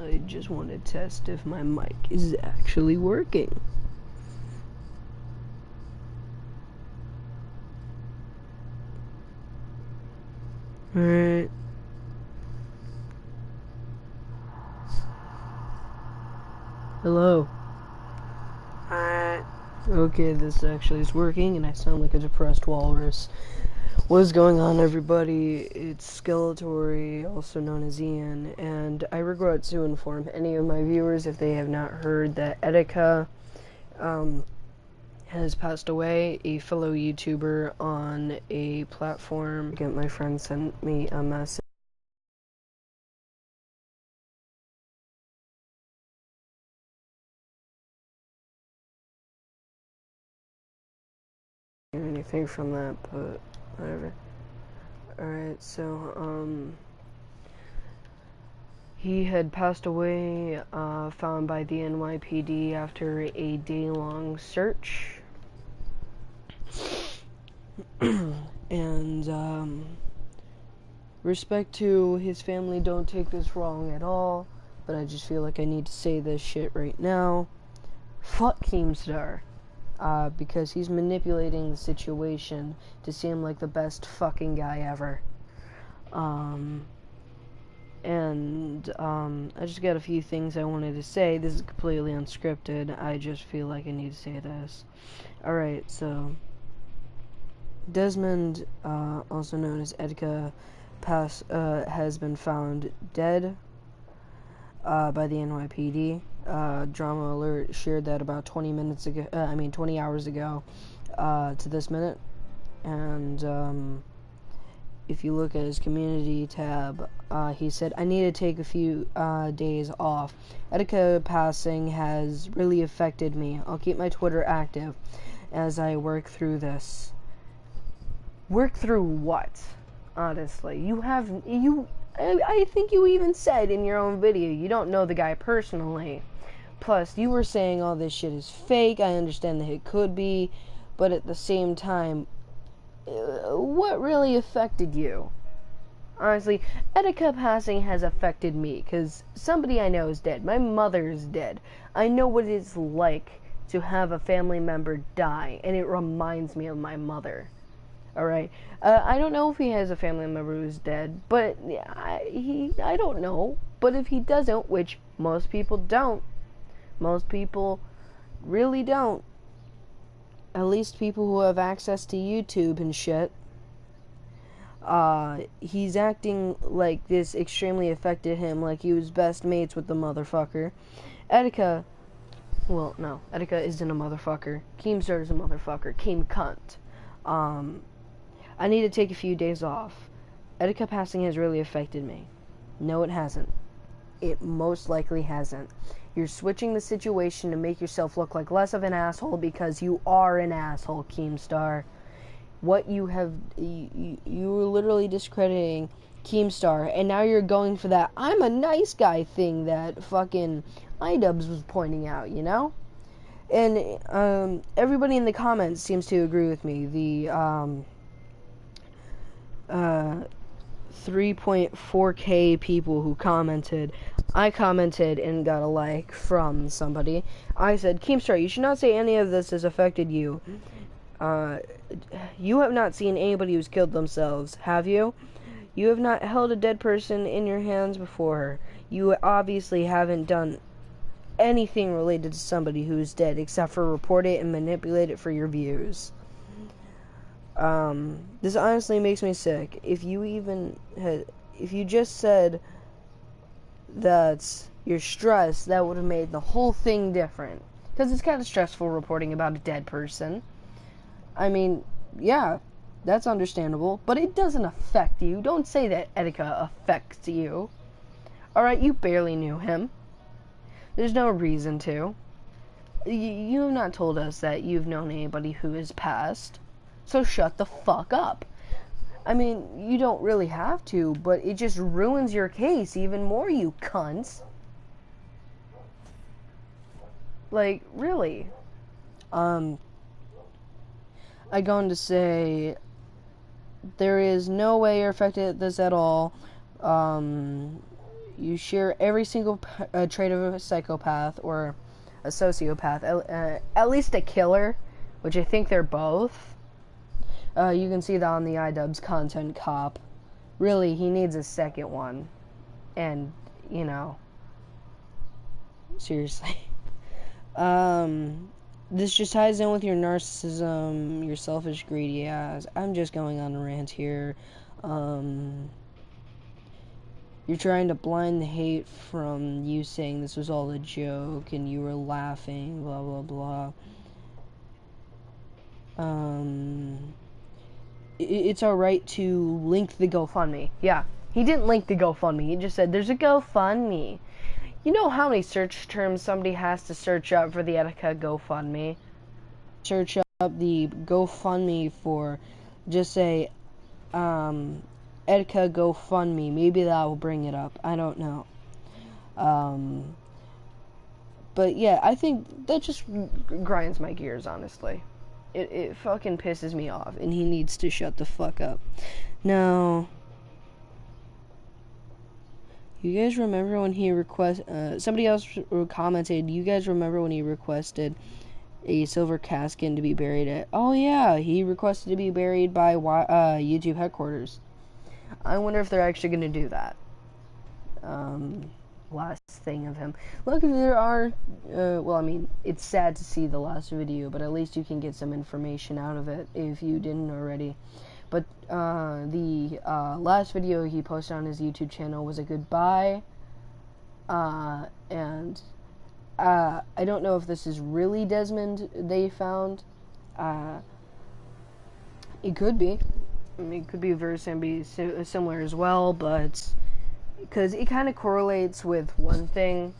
I just want to test if my mic is actually working. Alright. Hello. Alright. Okay, this actually is working, and I sound like a depressed walrus. What is going on, everybody? It's Skeletory, also known as Ian, and I regret to inform any of my viewers, if they have not heard, that Etika has passed away, a fellow YouTuber on a platform. My friend sent me a message. Anything from that, but whatever. Alright, so, he had passed away, found by the NYPD after a day-long search. And, respect to his family, don't take this wrong at all, but I just feel like I need to say this shit right now. Fuck Keemstar. Because he's manipulating the situation to seem like the best fucking guy ever. I just got a few things I wanted to say. This is completely unscripted. I just feel like I need to say this. Alright, so Desmond, also known as Etika, has been found dead by the NYPD. Drama Alert shared that about 20 hours ago to this minute. And if you look at his community tab, he said, I need to take a few days off. Etika passing has really affected me. I'll keep my Twitter active as I work through this. Work through what? Honestly, I think you even said in your own video you don't know the guy personally. Plus, you were saying all this shit is fake. I understand that it could be, but at the same time, what really affected you? Honestly, Etika passing has affected me, because somebody I know is dead. My mother is dead. I know what it's like to have a family member die, and it reminds me of my mother. Alright? I don't know if he has a family member who's dead, but I don't know. But if he doesn't, which most people don't, most people really don't, at least people who have access to YouTube and shit, he's acting like this extremely affected him, like he was best mates with the motherfucker. Etika isn't a motherfucker. Keemstar is a motherfucker. Keem cunt. I need to take a few days off. Etika passing has really affected me. No, it hasn't. It most likely hasn't. You're switching the situation to make yourself look like less of an asshole because you are an asshole, Keemstar. What you have, you were literally discrediting Keemstar, and now you're going for that I'm a nice guy thing that fucking iDubbbz was pointing out, you know? And, everybody in the comments seems to agree with me. The, 3.4k people who commented. I commented and got a like from somebody. I said, Keemstar, you should not say any of this has affected you. You have not seen anybody who's killed themselves, have you? You have not held a dead person in your hands before. You obviously haven't done anything related to somebody who's dead except for report it and manipulate it for your views. This honestly makes me sick. If you just said that you're stressed, that would have made the whole thing different. Because it's kind of stressful reporting about a dead person. I mean, yeah, that's understandable, but it doesn't affect you. Don't say that Etika affects you. Alright, you barely knew him. There's no reason to. You have not told us that you've known anybody who has passed. So shut the fuck up. I mean, you don't really have to, but it just ruins your case even more, you cunts. Like, really. I go on to say, there is no way you're affected this at all. You share every single trait of a psychopath or a sociopath, at least a killer, which I think they're both. You can see that on the iDubbbz content cop. Really, he needs a second one. And, you know, seriously. This just ties in with your narcissism, your selfish, greedy ass. I'm just going on a rant here. You're trying to blind the hate from you saying this was all a joke and you were laughing, blah, blah, blah. It's alright to link the GoFundMe. Yeah, he didn't link the GoFundMe. He just said, there's a GoFundMe. You know how many search terms somebody has to search up for the Etika GoFundMe? Search up the GoFundMe for, just say, Etika GoFundMe. Maybe that will bring it up. I don't know. But yeah, I think that just grinds my gears, honestly. It fucking pisses me off, and he needs to shut the fuck up. Now, you guys remember when he somebody else commented, you guys remember when he requested a silver casket to be buried at? Oh yeah, he requested to be buried by YouTube headquarters. I wonder if they're actually going to do that. Last thing of him. Look, there are, well, I mean, it's sad to see the last video, but at least you can get some information out of it if you didn't already. But the last video he posted on his YouTube channel was a goodbye, and I don't know if this is really Desmond they found. It could be. I mean, it could be very similar as well, but because it kind of correlates with one thing.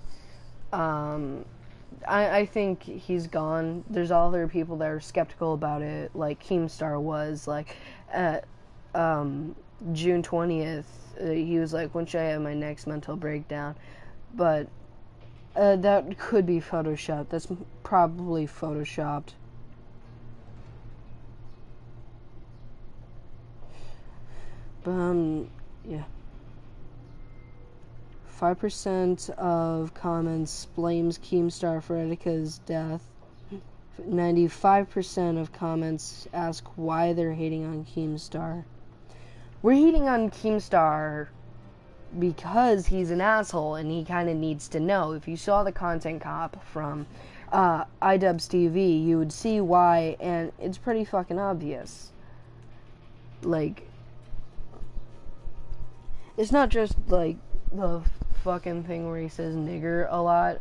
I think he's gone. There's other people that are skeptical about it, like Keemstar was. Like, at June 20th, he was like, when should I have my next mental breakdown? But that could be photoshopped. That's probably photoshopped. But, yeah. 5% of comments blames Keemstar for Etika's death. 95% of comments ask why they're hating on Keemstar. We're hating on Keemstar because he's an asshole and he kind of needs to know. If you saw the content cop from iDubbbz TV, you would see why, and it's pretty fucking obvious. Like, it's not just like the fucking thing where he says nigger a lot,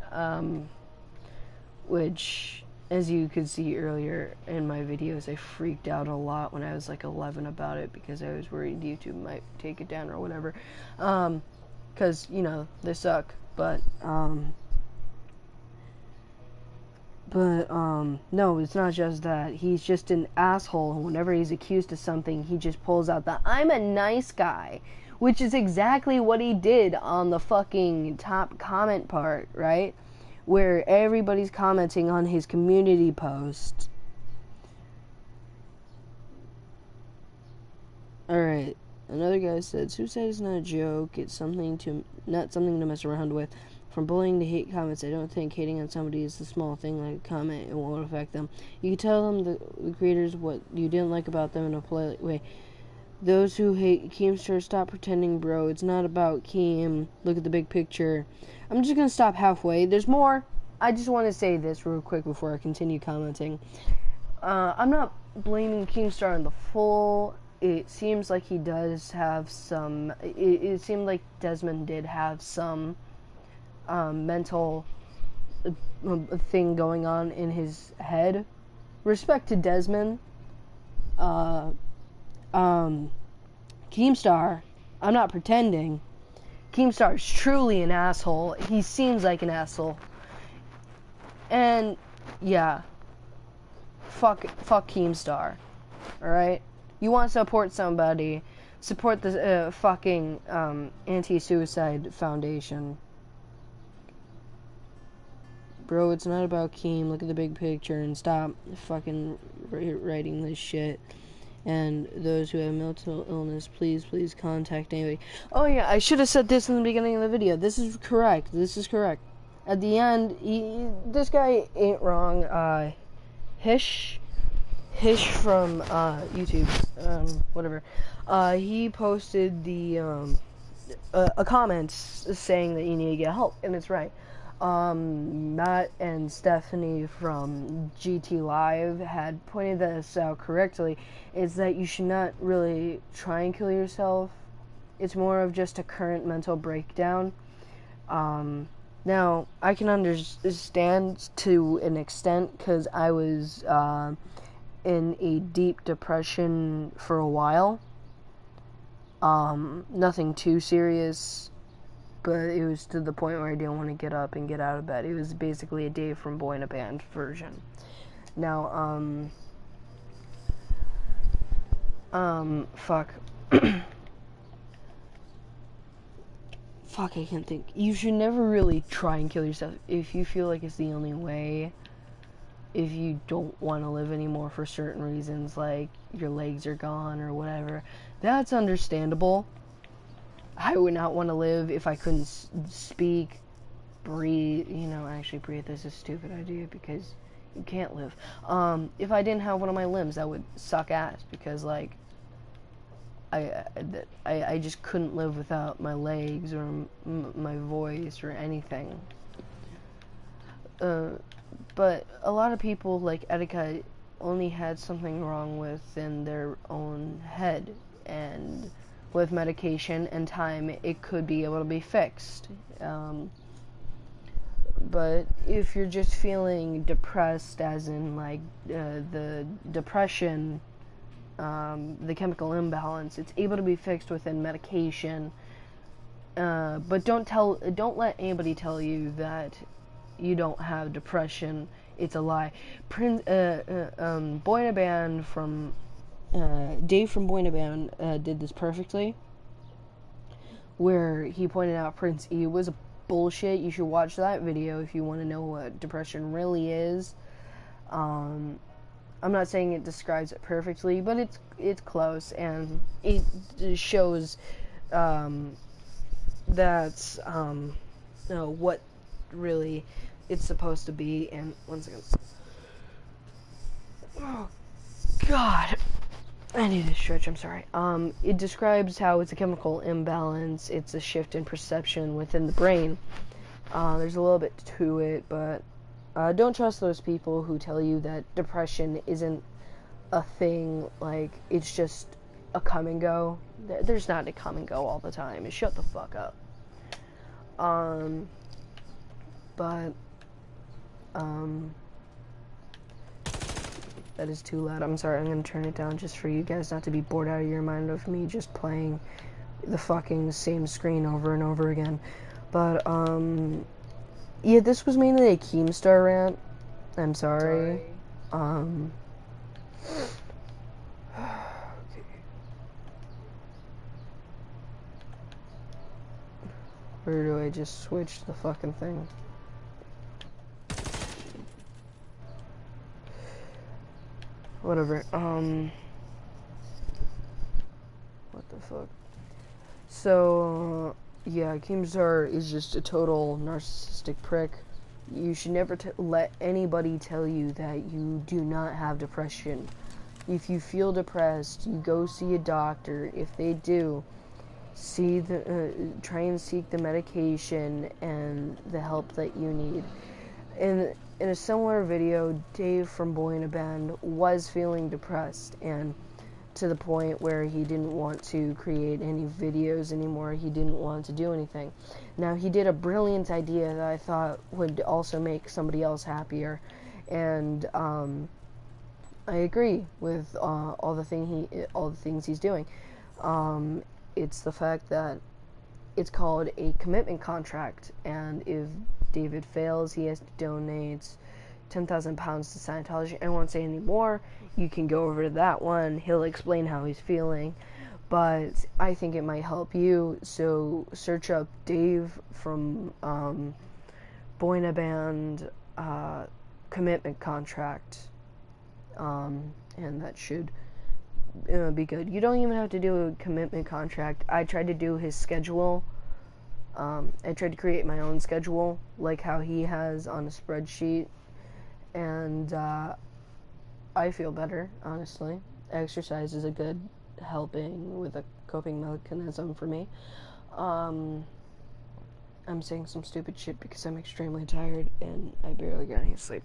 which, as you could see earlier in my videos, I freaked out a lot when I was like 11 about it because I was worried YouTube might take it down or whatever, because, you know, they suck, but no, it's not just that. He's just an asshole. Whenever he's accused of something, he just pulls out the I'm a nice guy, which is exactly what he did on the fucking top comment part, right? Where everybody's commenting on his community post. Alright, another guy said, suicide is not a joke, it's not something to mess around with. From bullying to hate comments, I don't think hating on somebody is a small thing like a comment. It won't affect them. You can tell them, the creators, what you didn't like about them in a polite way. Those who hate Keemstar, stop pretending, bro. It's not about Keem. Look at the big picture. I'm just going to stop halfway. There's more. I just want to say this real quick before I continue commenting. I'm not blaming Keemstar in the full. It seems like he does have some... It seemed like Desmond did have some mental thing going on in his head. Respect to Desmond. Keemstar, I'm not pretending. Keemstar is truly an asshole. He seems like an asshole. And, yeah. Fuck Keemstar. Alright? You want to support somebody, support the fucking anti-suicide foundation. Bro, it's not about Keem. Look at the big picture and stop fucking writing this shit. And those who have mental illness, please contact anybody. Oh yeah, I should have said this in the beginning of the video. This is correct. At the end, this guy ain't wrong. Hish from YouTube, whatever. He posted a comment saying that you need to get help, and it's right. Matt and Stephanie from GT Live had pointed this out correctly, is that you should not really try and kill yourself. It's more of just a current mental breakdown. Now, I can understand to an extent, because I was in a deep depression for a while. Nothing too serious, but it was to the point where I didn't want to get up and get out of bed. It was basically a Dave from Boy in a Band version. Now, fuck. Fuck, I can't think. You should never really try and kill yourself if you feel like it's the only way. If you don't want to live anymore for certain reasons, like your legs are gone or whatever, that's understandable. I would not want to live if I couldn't speak, breathe. Actually breathe is a stupid idea because you can't live. If I didn't have one of my limbs, that would suck ass because, like, I just couldn't live without my legs or my voice or anything. But a lot of people, like Etika, only had something wrong within their own head, and with medication and time, it could be able to be fixed. But if you're just feeling depressed, as in, like, the depression, the chemical imbalance, it's able to be fixed within medication. But don't let anybody tell you that you don't have depression. It's a lie. Boy in a Band from Dave from Boy in a Band did this perfectly, where he pointed out Prince E was bullshit. You should watch that video if you want to know what depression really is. I'm not saying it describes it perfectly, but it's close, and it shows that's what really it's supposed to be. And 1 second. Oh God, I need to stretch. I'm sorry. It describes how it's a chemical imbalance. It's a shift in perception within the brain. There's a little bit to it, but don't trust those people who tell you that depression isn't a thing. Like, it's just a come and go. There's not a come and go all the time. Shut the fuck up. That is too loud. I'm sorry. I'm gonna turn it down just for you guys not to be bored out of your mind of me just playing the fucking same screen over and over again. But yeah, this was mainly a Keemstar rant. I'm sorry. Okay. Where do I just switch the fucking thing? Whatever. What the fuck? So, yeah, Keemstar is just a total narcissistic prick. You should never let anybody tell you that you do not have depression. If you feel depressed, you go see a doctor. If they do, try and seek the medication and the help that you need. In a similar video, Dave from Boy in a Band was feeling depressed, and to the point where he didn't want to create any videos anymore. He didn't want to do anything. Now, he did a brilliant idea that I thought would also make somebody else happier, and I agree with all the things he's doing. It's the fact that it's called a commitment contract, and if David fails, he has to donate 10,000 pounds to Scientology. I won't say any more. You can go over to that one. He'll explain how he's feeling. But I think it might help you. So search up Dave from Boy in a Band commitment contract. And that should be good. You don't even have to do a commitment contract. I tried to do his schedule. I tried to create my own schedule, like how he has on a spreadsheet, and I feel better, honestly. Exercise is a good helping with a coping mechanism for me. I'm saying some stupid shit because I'm extremely tired and I barely got any sleep.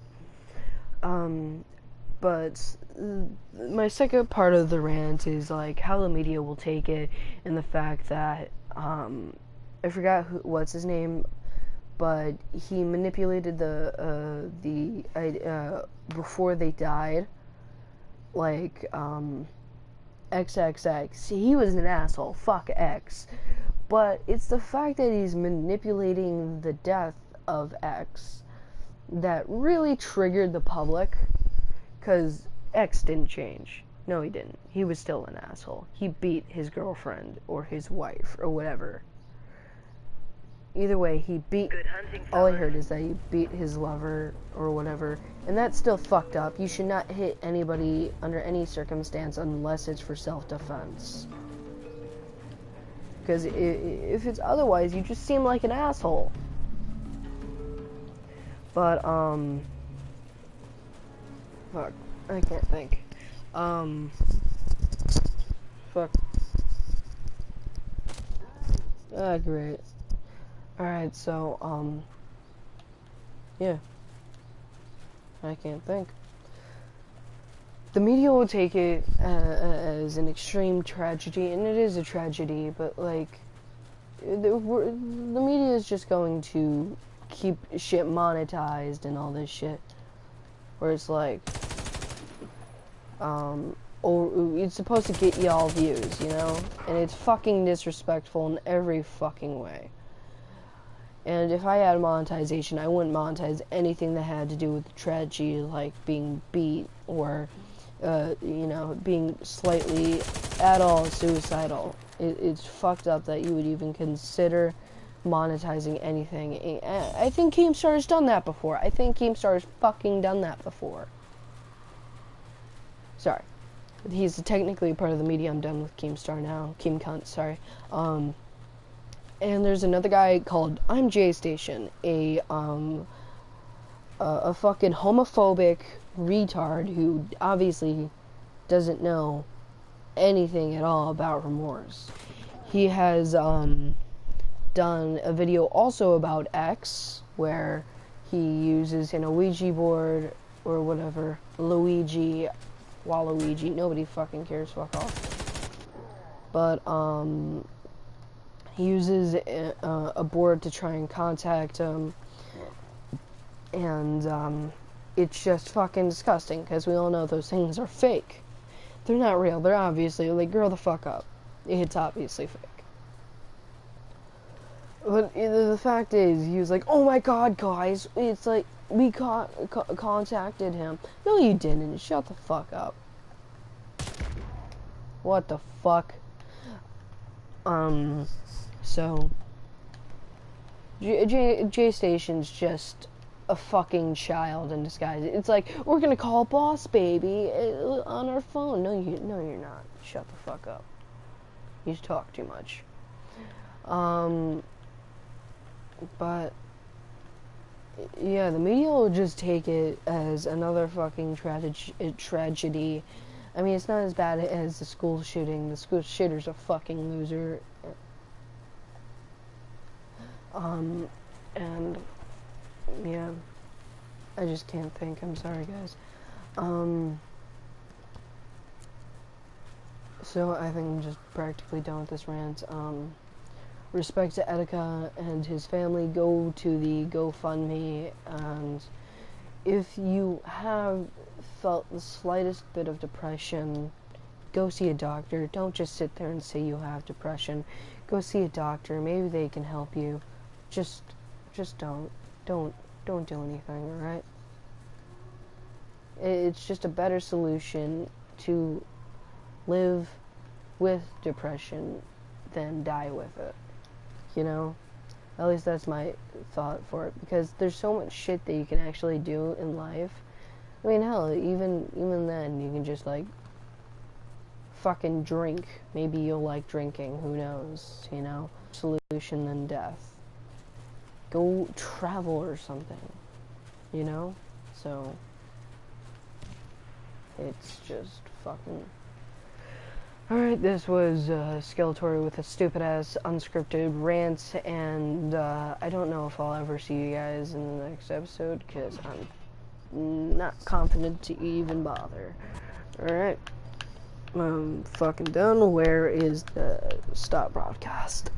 But my second part of the rant is like how the media will take it, and the fact that I forgot what's his name, but he manipulated the before they died, like XXX. He was an asshole. Fuck X. But it's the fact that he's manipulating the death of X that really triggered the public. Because X didn't change. No, he didn't. He was still an asshole. He beat his girlfriend or his wife or whatever. Either way, he beat... All I heard is that he beat his lover or whatever. And that's still fucked up. You should not hit anybody under any circumstance unless it's for self-defense. Because if it's otherwise, you just seem like an asshole. But, fuck. I can't think. Fuck. Ah, great. Alright, so, yeah. I can't think. The media will take it as an extreme tragedy, and it is a tragedy, but, like, the media is just going to keep shit monetized and all this shit. Where it's like, it's supposed to get y'all views, you know? And it's fucking disrespectful in every fucking way. And if I had monetization, I wouldn't monetize anything that had to do with the tragedy, like being beat or, you know, being slightly at all suicidal. It's fucked up that you would even consider monetizing anything. I think Keemstar has done that before. I think Keemstar has fucking done that before. Sorry. He's technically part of the media. I'm done with Keemstar now. Keem Cunt, sorry. And there's another guy called I'm J Station, a fucking homophobic retard who obviously doesn't know anything at all about remorse. He has done a video also about X, where he uses an Ouija board or whatever, Luigi, Waluigi, nobody fucking cares, fuck off. But he uses a board to try and contact him, and it's just fucking disgusting, because we all know those things are fake. They're not real, they're obviously, like, grow the fuck up. It's obviously fake. But the fact is, he was like, oh my god, guys, it's like, we contacted him. No, you didn't. Shut the fuck up. What the fuck? So, J Station's just a fucking child in disguise. It's like, we're gonna call Boss Baby on our phone. No, you're not. Shut the fuck up. You talk too much. But, yeah, the media will just take it as another fucking tragedy. I mean, it's not as bad as the school shooting. The school shooter's a fucking loser. And, yeah, I just can't think. I'm sorry, guys. So I think I'm just practically done with this rant. Respect to Etika and his family. Go to the GoFundMe, and if you have felt the slightest bit of depression, go see a doctor. Don't just sit there and say you have depression. Go see a doctor. Maybe they can help you. Just don't do anything, alright? It's just a better solution to live with depression than die with it. You know? At least that's my thought for it. Because there's so much shit that you can actually do in life. I mean, hell, even then, you can just, like, fucking drink. Maybe you'll like drinking, who knows, you know? Solution than death. Go travel or something, you know? So, it's just fucking... Alright, this was Skeletor with a stupid-ass unscripted rant, and I don't know if I'll ever see you guys in the next episode, because I'm not confident to even bother. Alright, I'm fucking done. Where is the stop broadcast?